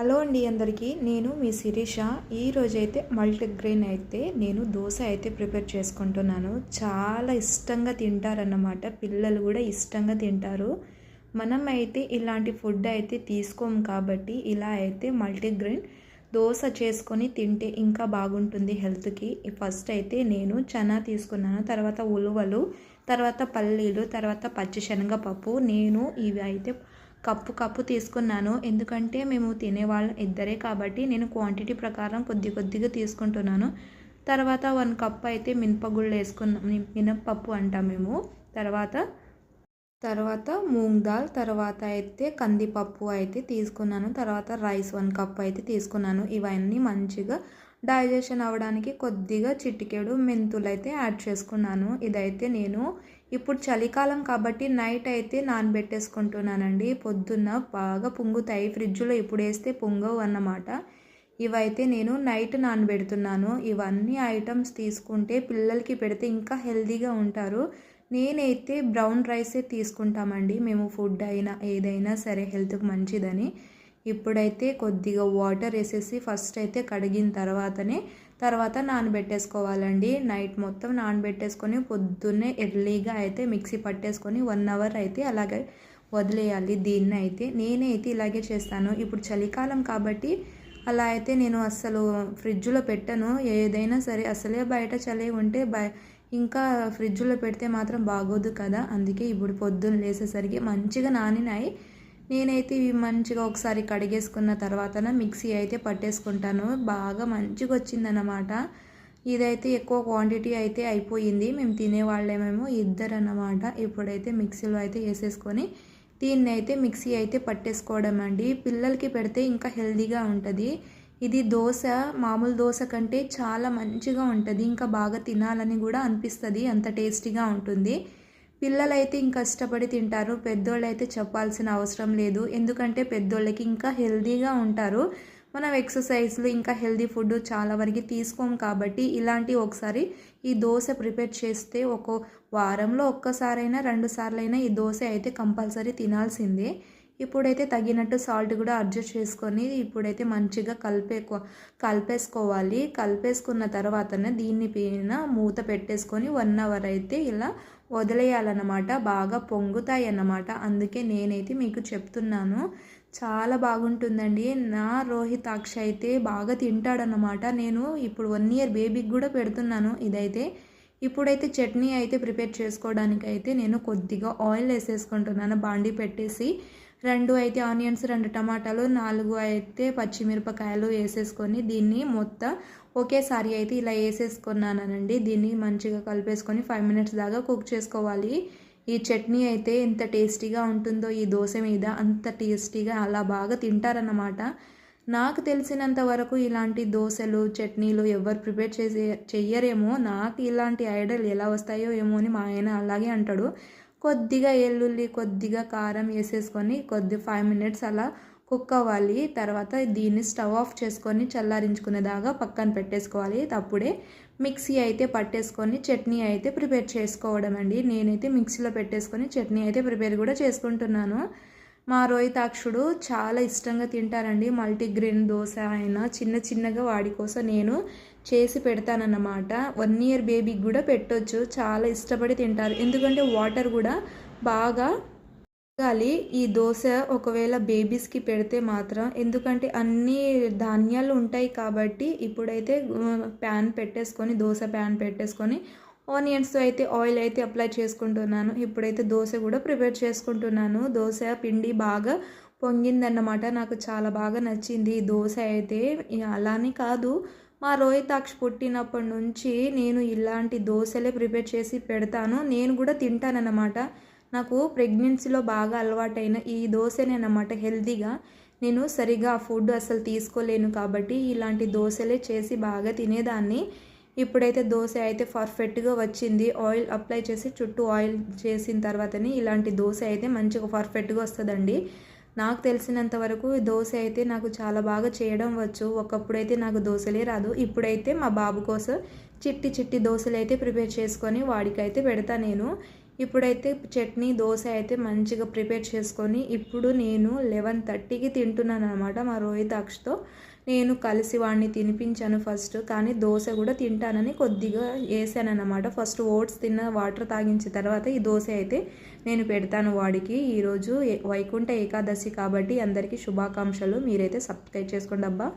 Hello అండి అందరికీ. నేను మీ శిరీష. ఈరోజైతే మల్టీగ్రెయిన్ అయితే నేను దోశ అయితే ప్రిపేర్ చేసుకుంటున్నాను. చాలా ఇష్టంగా తింటారన్నమాట. పిల్లలు కూడా ఇష్టంగా తింటారు. మనం అయితే ఇలాంటి ఫుడ్ అయితే తీసుకోము కాబట్టి ఇలా అయితే మల్టీగ్రెయిన్ దోశ చేసుకొని తింటే ఇంకా బాగుంటుంది హెల్త్కి. ఫస్ట్ అయితే నేను చనా తీసుకున్నాను, తర్వాత ఉలువలు, తర్వాత పల్లీలు, తర్వాత పచ్చిశనగపప్పు. నేను ఇవి అయితే కప్పు తీసుకున్నాను. ఎందుకంటే మేము తినేవాళ్ళం ఇద్దరే కాబట్టి నేను క్వాంటిటీ ప్రకారం కొద్దిగా తీసుకుంటున్నాను. తర్వాత 1 కప్ అయితే మినపగుళ్ళు వేసుకున్నాం. మినప్పప్పు అంటాం మేము. తర్వాత మూంగ్ దాల్, తర్వాత అయితే కందిపప్పు అయితే తీసుకున్నాను. తర్వాత రైస్ 1 కప్ అయితే తీసుకున్నాను. ఇవన్నీ మంచిగా డైజెషన్ అవ్వడానికి కొద్దిగా చిటికెడు మెంతులు అయితే యాడ్ చేసుకున్నాను. ఇదైతే నేను ఇప్పుడు చలికాలం కాబట్టి నైట్ అయితే నానబెట్టేసుకుంటున్నానండి. పొద్దున్న బాగా పొంగుతాయి, ఫ్రిడ్జ్లో ఇప్పుడు వేస్తే పొంగవు అన్నమాట. ఇవైతే నేను నైట్ నానబెడుతున్నాను. ఇవన్నీ ఐటమ్స్ తీసుకుంటే పిల్లలకి పెడితే ఇంకా హెల్తీగా ఉంటారు. నేనైతే బ్రౌన్ రైసే తీసుకుంటామండి మేము. ఫుడ్ అయినా ఏదైనా సరే హెల్త్కి మంచిదని. ఇప్పుడైతే కొద్దిగా వాటర్ వేసేసి ఫస్ట్ అయితే కడిగిన తర్వాత నానబెట్టేసుకోవాలండి. నైట్ మొత్తం నానబెట్టేసుకొని పొద్దున్నే ఎర్లీగా అయితే మిక్సీ పట్టేసుకొని 1 అవర్ అయితే అలాగే వదిలేయాలి. దీన్ని అయితే నేనైతే ఇలాగే చేస్తాను. ఇప్పుడు చలికాలం కాబట్టి అలా అయితే నేను అస్సలు ఫ్రిడ్జ్లో పెట్టను. ఏదైనా సరే అసలే బయట చలి ఉంటే ఇంకా ఫ్రిడ్జ్లో పెడితే మాత్రం బాగోదు కదా. అందుకే ఇప్పుడు పొద్దున్న లేసేసరికి మంచిగా నానినాయి. నేనైతే ఇవి మంచిగా ఒకసారి కడిగేసుకున్న తర్వాత మిక్సీ అయితే పట్టేసుకుంటాను. బాగా మంచిగా వచ్చిందన్నమాట. ఇదైతే ఎక్కువ క్వాంటిటీ అయితే అయిపోయింది. మేము తినేవాళ్ళేమేమో ఇద్దరన్నమాట. ఇప్పుడైతే మిక్సీలో అయితే వేసేసుకొని దీన్ని అయితే మిక్సీ అయితే పట్టేసుకోవడం అండి. పిల్లలకి పెడితే ఇంకా హెల్తీగా ఉంటుంది. ఇది దోశ మామూలు దోశ కంటే చాలా మంచిగా ఉంటుంది. ఇంకా బాగా తినాలని కూడా అనిపిస్తుంది, అంత టేస్టీగా ఉంటుంది. పిల్లలైతే ఇంకా కష్టపడి తింటారు. పెద్దోళ్ళు అయితే చెప్పాల్సిన అవసరం లేదు. ఎందుకంటే పెద్దోళ్ళకి ఇంకా హెల్తీగా ఉంటారు. మనం ఎక్సర్సైజ్లు ఇంకా హెల్తీ ఫుడ్ చాలా వరకు తీసుకోము కాబట్టి ఇలాంటి ఒకసారి ఈ దోశ ప్రిపేర్ చేస్తే ఒక వారంలో ఒక్కసారైనా 2 సార్లైనా ఈ దోశ అయితే కంపల్సరీ తినాల్సిందే. ఇప్పుడైతే తగినట్టు సాల్ట్ కూడా అడ్జస్ట్ చేసుకొని ఇప్పుడైతే మంచిగా కలిపేసుకోవాలి. కలిపేసుకున్న తర్వాతనే దీన్ని పైన మూత పెట్టేసుకొని 1 అవర్ అయితే ఇలా వదిలేయాలన్నమాట. బాగా పొంగుతాయి అన్నమాట. అందుకే నేనైతే మీకు చెప్తున్నాను. చాలా బాగుంటుందండి. నా రోహితాక్ష అయితే బాగా తింటాడన్నమాట. నేను ఇప్పుడు 1 ఇయర్ బేబీకి కూడా పెడుతున్నాను ఇదైతే. ఇప్పుడైతే చట్నీ అయితే ప్రిపేర్ చేసుకోవడానికి అయితే నేను కొద్దిగా ఆయిల్ వేసేసుకుంటున్నాను. బాండీ పెట్టేసి 2 అయితే ఆనియన్స్, 2 టమాటాలు, 4 అయితే పచ్చిమిరపకాయలు వేసేసుకొని దీన్ని మొత్తం ఒకేసారి అయితే ఇలా వేసేసుకున్నానండి. దీన్ని మంచిగా కలిపేసుకొని 5 మినిట్స్ దాకా కుక్ చేసుకోవాలి. ఈ చట్నీ అయితే ఎంత టేస్టీగా ఉంటుందో ఈ దోశ మీద, అంత టేస్టీగా అలా బాగా తింటారన్నమాట. నాకు తెలిసినంత వరకు ఇలాంటి దోశలు, చట్నీలు ఎవరు ప్రిపేర్ చెయ్యరేమో. నాకు ఇలాంటి ఐడియాలు ఎలా వస్తాయో ఏమో అని మా ఆయన అలాగే అంటాడు. కొద్దిగా ఎల్లుల్లి, కొద్దిగా కారం వేసేసుకొని 5 మినిట్స్ అలా కుక్ అవ్వాలి. తర్వాత దీన్ని స్టవ్ ఆఫ్ చేసుకొని చల్లారించుకునేదాకా పక్కన పెట్టేసుకోవాలి. అప్పుడే మిక్సీ అయితే పట్టేసుకొని చట్నీ అయితే ప్రిపేర్ చేసుకోవడం అండి. నేనైతే మిక్సీలో పెట్టేసుకొని చట్నీ అయితే ప్రిపేర్ కూడా చేసుకుంటున్నాను. మా రోహితాక్షుడు చాలా ఇష్టంగా తింటారండి. మల్టీగ్రెయిన్ దోశ అయినా చిన్నగా వాడి కోసం నేను చేసి పెడతానన్నమాట. 1 ఇయర్ బేబీకి కూడా పెట్టొచ్చు. చాలా ఇష్టపడి తింటారు. ఎందుకంటే వాటర్ కూడా బాగా తాగాలి ఈ దోశ ఒకవేళ బేబీస్కి పెడితే మాత్రం. ఎందుకంటే అన్ని ధాన్యాలు ఉంటాయి కాబట్టి ఇప్పుడైతే దోశ ప్యాన్ పెట్టేసుకొని ఆనియన్స్తో అయితే ఆయిల్ అయితే అప్లై చేసుకుంటున్నాను. ఇప్పుడైతే దోశ కూడా ప్రిపేర్ చేసుకుంటున్నాను. దోశ పిండి బాగా పొంగిందన్నమాట. నాకు చాలా బాగా నచ్చింది ఈ దోశ అయితే. అలానే కాదు, మా రోహితాక్ష పుట్టినప్పటి నుంచి నేను ఇలాంటి దోశలే ప్రిపేర్ చేసి పెడతాను. నేను కూడా తింటానన్నమాట. నాకు ప్రెగ్నెన్సీలో బాగా అలవాటైన ఈ దోశనేనమాట. హెల్తీగా నేను సరిగా ఫుడ్ అసలు తీసుకోలేను కాబట్టి ఇలాంటి దోశలే చేసి బాగా తినేదాన్ని. ఇప్పుడైతే దోశ అయితే పర్ఫెక్ట్గా వచ్చింది. ఆయిల్ అప్లై చేసి చుట్టూ ఆయిల్ చేసిన తర్వాతనే ఇలాంటి దోశ అయితే మంచిగా పర్ఫెక్ట్గా వస్తుందండి. నాకు తెలిసినంత వరకు దోశ అయితే నాకు చాలా బాగా చేయడం వచ్చు. ఒకప్పుడైతే నాకు దోశలే రాదు. ఇప్పుడైతే మా బాబు కోసం చిట్టి దోశలు అయితే ప్రిపేర్ చేసుకొని వాడికైతే పెడతా నేను. ఇప్పుడైతే చట్నీ దోశ అయితే మంచిగా ప్రిపేర్ చేసుకొని ఇప్పుడు నేను 11:30కి తింటున్నాను అనమాట మా రోహితాక్షతో. నేను కలిసి వాడిని తినిపించాను ఫస్ట్, కానీ దోశ కూడా తింటానని కొద్దిగా వేసానన్నమాట. ఫస్ట్ ఓట్స్ తిన్న వాటర్ తాగించిన తర్వాత ఈ దోశ అయితే నేను పెడతాను వాడికి. ఈరోజు వైకుంఠ ఏకాదశి కాబట్టి అందరికీ శుభాకాంక్షలు. మీరైతే సబ్స్క్రైబ్ చేసుకోండి అబ్బా.